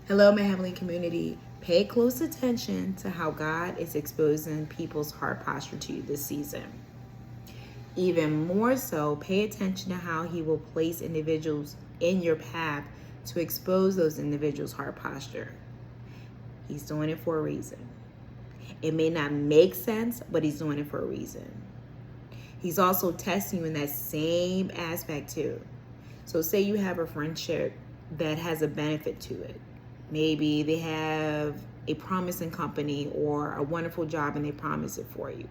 Hello, my heavenly community. Pay close attention to how God is exposing people's heart posture to you this season. Even more so, pay attention to how He will place individuals in your path to expose those individuals' heart posture. He's doing it for a reason. It may not make sense, but He's doing it for a reason. He's also testing you in that same aspect too. So say you have a friendship that has a benefit to it. Maybe they have a promising company or a wonderful job and they promise it for you.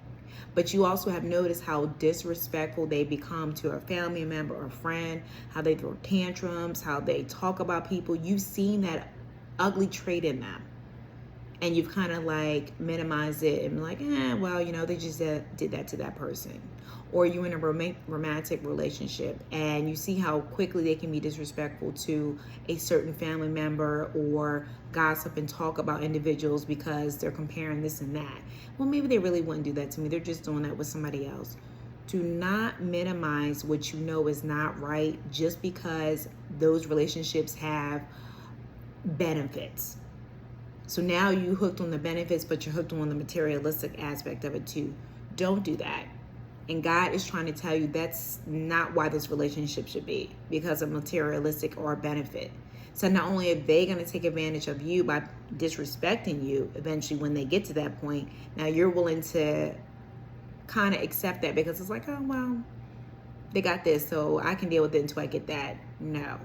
But you also have noticed how disrespectful they become to a family member or friend, how they throw tantrums, how they talk about people. You've seen that ugly trait in them. And you've kind of like minimized it and like, well, they just did that to that person. Or you're in a romantic relationship and you see how quickly they can be disrespectful to a certain family member or gossip and talk about individuals because they're comparing this and that. Well, maybe they really wouldn't do that to me. They're just doing that with somebody else. Do not minimize what you know is not right just because those relationships have benefits. So now you hooked on the benefits, but you're hooked on the materialistic aspect of it too. Don't do that. And God is trying to tell you that's not why this relationship should be, because of materialistic or benefit. So not only are they going to take advantage of you by disrespecting you eventually when they get to that point, now you're willing to kind of accept that because it's like, oh, well, they got this, so I can deal with it until I get that. No.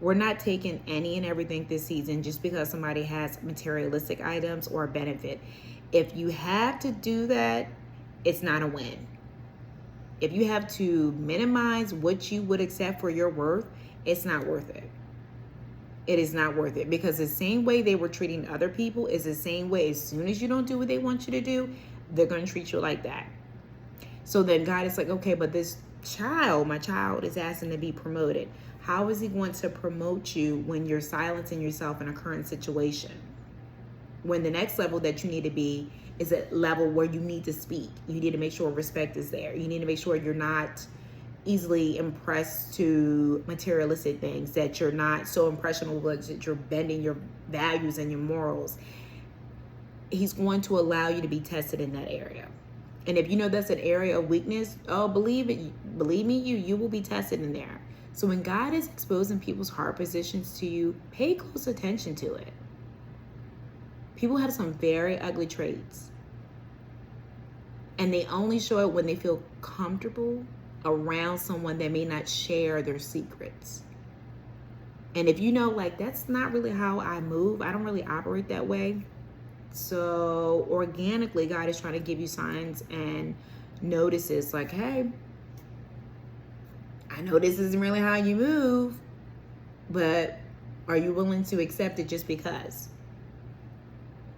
We're not taking any and everything this season just because somebody has materialistic items or a benefit. If you have to do that, it's not a win. If you have to minimize what you would accept for your worth, it's not worth it. It is not worth it, because the same way they were treating other people is the same way as soon as you don't do what they want you to do, they're going to treat you like that. So then God is like, okay, but this child, my child is asking to be promoted. How is He going to promote you when you're silencing yourself in a current situation? When the next level that you need to be is a level where you need to speak. You need to make sure respect is there. You need to make sure you're not easily impressed to materialistic things, that you're not so impressionable that you're bending your values and your morals. He's going to allow you to be tested in that area. And if you know that's an area of weakness, oh, believe me, you will be tested in there. So when God is exposing people's heart positions to you, pay close attention to it. People have some very ugly traits. And they only show it when they feel comfortable around someone that may not share their secrets. And if you know, like, that's not really how I move, I don't really operate that way. So organically, God is trying to give you signs and notices like, hey, I know this isn't really how you move, but are you willing to accept it just because?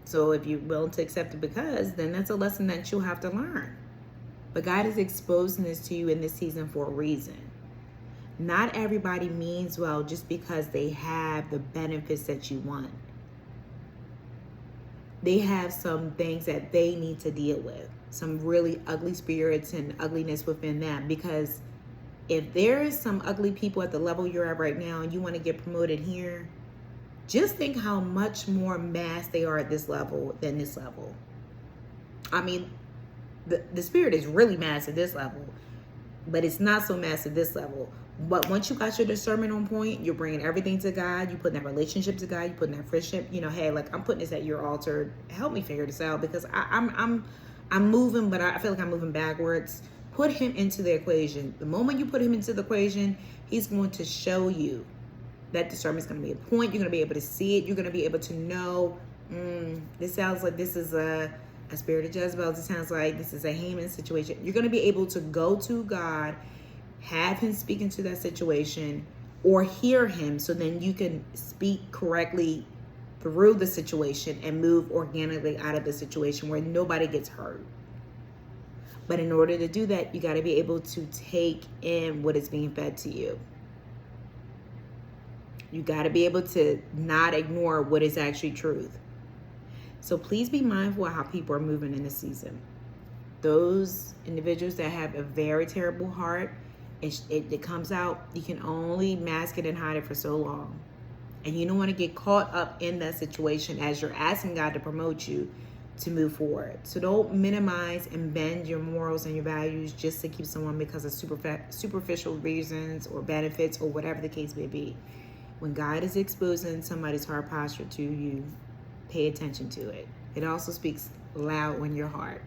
So if you're willing to accept it because, then that's a lesson that you'll have to learn. But God is exposing this to you in this season for a reason. Not everybody means well just because they have the benefits that you want. They have some things that they need to deal with, some really ugly spirits and ugliness within them. Because if there is some ugly people at the level you're at right now and you want to get promoted here, just think how much more mass they are at this level than this level. I mean, the spirit is really mass at this level, but it's not so mass at this level. But once you got your discernment on point, you're bringing everything to God. You putting that relationship to God. You putting that friendship. Hey, like, I'm putting this at your altar. Help me figure this out, because I'm moving, but I feel like I'm moving backwards. Put Him into the equation. The moment you put Him into the equation, He's going to show you. That discernment is going to be a point. You're going to be able to see it. You're going to be able to know, this sounds like this is a spirit of Jezebel. This sounds like this is a Haman situation. You're going to be able to go to God, have Him speak into that situation, or hear Him, so then you can speak correctly through the situation and move organically out of the situation where nobody gets hurt. But in order to do that, you got to be able to take in what is being fed to you. You got to be able to not ignore what is actually truth. So please be mindful of how people are moving in this season. Those individuals that have a very terrible heart, it comes out. You can only mask it and hide it for so long. And you don't want to get caught up in that situation as you're asking God to promote you to move forward. So don't minimize and bend your morals and your values just to keep someone because of superficial reasons or benefits or whatever the case may be. When God is exposing somebody's heart posture to you, pay attention to it. It also speaks loud when your heart.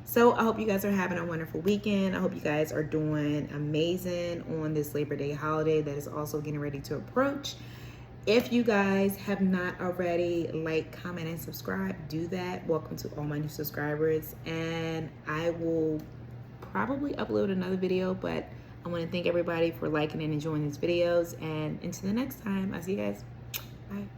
So I hope you guys are having a wonderful weekend. I hope you guys are doing amazing on this Labor Day holiday that is also getting ready to approach. If you guys have not already, like, comment, and subscribe, do that. Welcome to all my new subscribers. And I will probably upload another video, but I want to thank everybody for liking and enjoying these videos. And until the next time, I'll see you guys. Bye.